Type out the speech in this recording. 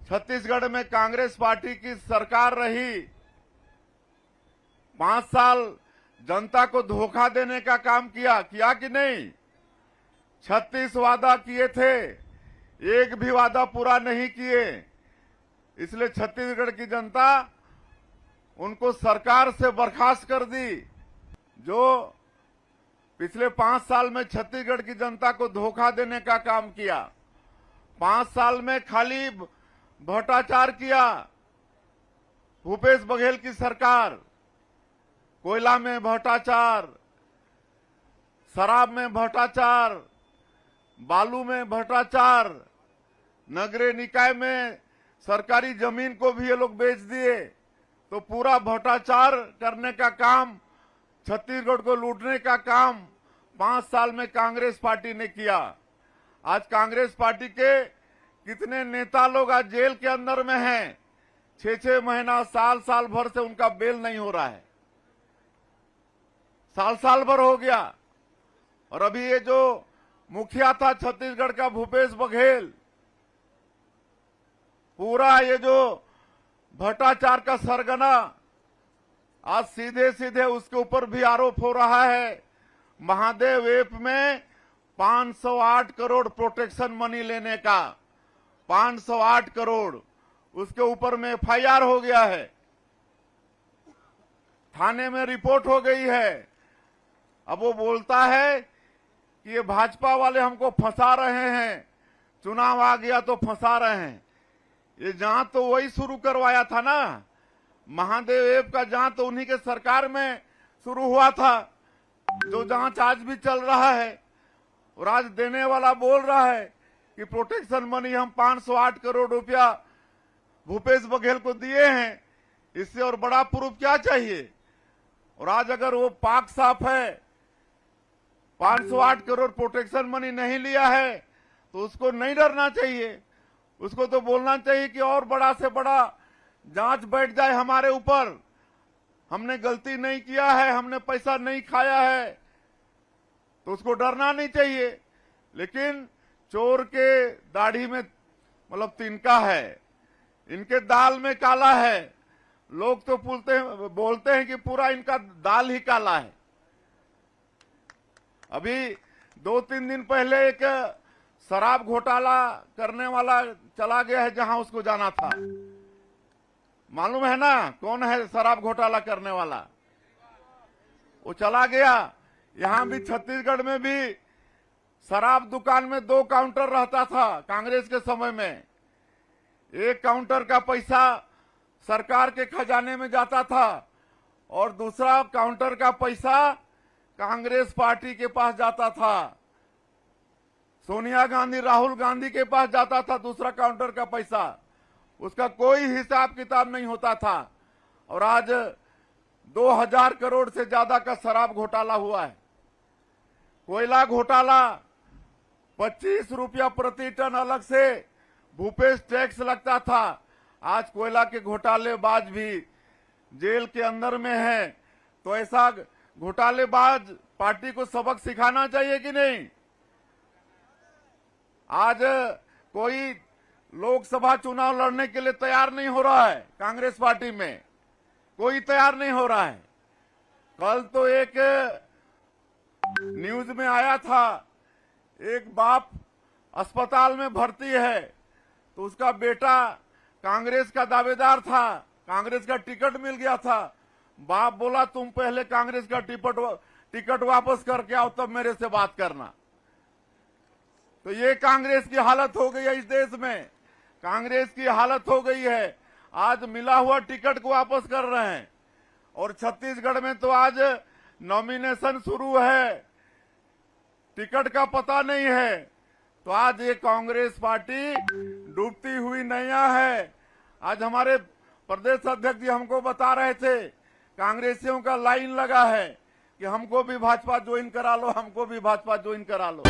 छत्तीसगढ़ में कांग्रेस पार्टी की सरकार रही, 5 साल जनता को धोखा देने का काम किया कि नहीं? 36 वादा किए थे, एक भी वादा पूरा नहीं किए। इसलिए छत्तीसगढ़ की जनता उनको सरकार से बर्खास्त कर दी। जो पिछले 5 साल में छत्तीसगढ़ की जनता को धोखा देने का काम किया, 5 साल में खाली भ्रष्टाचार किया। भूपेश बघेल की सरकार कोयला में भ्रष्टाचार, शराब में भ्रष्टाचार, बालू में भ्रष्टाचार, नगरीय निकाय में सरकारी जमीन को भी ये लोग बेच दिए। तो पूरा भ्रष्टाचार करने का काम, छत्तीसगढ़ को लूटने का काम 5 साल में कांग्रेस पार्टी ने किया। आज कांग्रेस पार्टी के कितने नेता लोग आज जेल के अंदर में हैं, 6-6 महीना, साल भर से उनका बेल नहीं हो रहा है। साल भर हो गया। और अभी ये जो मुखिया था छत्तीसगढ़ का भूपेश बघेल, पूरा ये जो भ्रष्टाचार का सरगना, आज सीधे उसके ऊपर भी आरोप हो रहा है। महादेव ऐप में 508 करोड़ प्रोटेक्शन मनी लेने का, 508 करोड़, उसके ऊपर में एफआईआर हो गया है, थाने में रिपोर्ट हो गई है। अब वो बोलता है कि ये भाजपा वाले हमको फंसा रहे हैं, चुनाव आ गया तो फंसा रहे हैं। ये जांच तो वही शुरू करवाया था ना, महादेव ऐप का जांच तो उन्हीं के सरकार में शुरू हुआ था, जो जांच आज भी चल रहा है। और आज देने वाला बोल रहा है कि प्रोटेक्शन मनी हम 508 करोड़ रुपया भूपेश बघेल को दिए हैं, इससे और बड़ा प्रूफ क्या चाहिए? और आज अगर वो पाक साफ है, 508 करोड़ प्रोटेक्शन मनी नहीं लिया है, तो उसको नहीं डरना चाहिए। उसको तो बोलना चाहिए कि और बड़ा से बड़ा जांच बैठ जाए हमारे ऊपर, हमने गलती नहीं किया है, हमने पैसा नहीं खाया है, तो उसको डरना नहीं चाहिए। लेकिन चोर के दाढ़ी में मतलब तिनका है, इनके दाल में काला है। लोग तो बोलते हैं कि पूरा इनका दाल ही काला है। अभी 2-3 दिन पहले एक शराब घोटाला करने वाला चला गया है जहां उसको जाना था। मालूम है ना कौन है शराब घोटाला करने वाला? वो चला गया। यहां भी छत्तीसगढ़ में भी शराब दुकान में 2 काउंटर रहता था कांग्रेस के समय में। एक काउंटर का पैसा सरकार के खजाने में जाता था और दूसरा काउंटर का पैसा कांग्रेस पार्टी के पास जाता था। सोनिया गांधी, राहुल गांधी के पास जाता था दूसरा काउंटर का पैसा। उसका कोई हिसाब किताब नहीं होता था। और आज 2000 करोड़ से ज्यादा का शराब घोटाला हुआ है। कोयला घोटाला, 25 रुपया प्रति टन अलग से भूपेश टैक्स लगता था। आज कोयला के घोटालेबाज भी जेल के अंदर में है। तो ऐसा घोटालेबाज पार्टी को सबक सिखाना चाहिए कि नहीं? आज कोई लोकसभा चुनाव लड़ने के लिए तैयार नहीं हो रहा है कांग्रेस पार्टी में, कोई तैयार नहीं हो रहा है। कल तो एक न्यूज में आया था, एक बाप अस्पताल में भर्ती है तो उसका बेटा कांग्रेस का दावेदार था, कांग्रेस का टिकट मिल गया था। बाप बोला तुम पहले कांग्रेस का टिकट वापस करके आओ तब मेरे से बात करना। तो ये कांग्रेस की हालत हो गई है इस देश में, कांग्रेस की हालत हो गई है। आज मिला हुआ टिकट को वापस कर रहे हैं। और छत्तीसगढ़ में तो आज नॉमिनेशन शुरू है, टिकट का पता नहीं है। तो आज ये कांग्रेस पार्टी डूबती हुई नैया है। आज हमारे प्रदेश अध्यक्ष जी हमको बता रहे थे, कांग्रेसियों का लाइन लगा है कि हमको भी भाजपा ज्वाइन करा लो, हमको भी भाजपा ज्वाइन करा लो।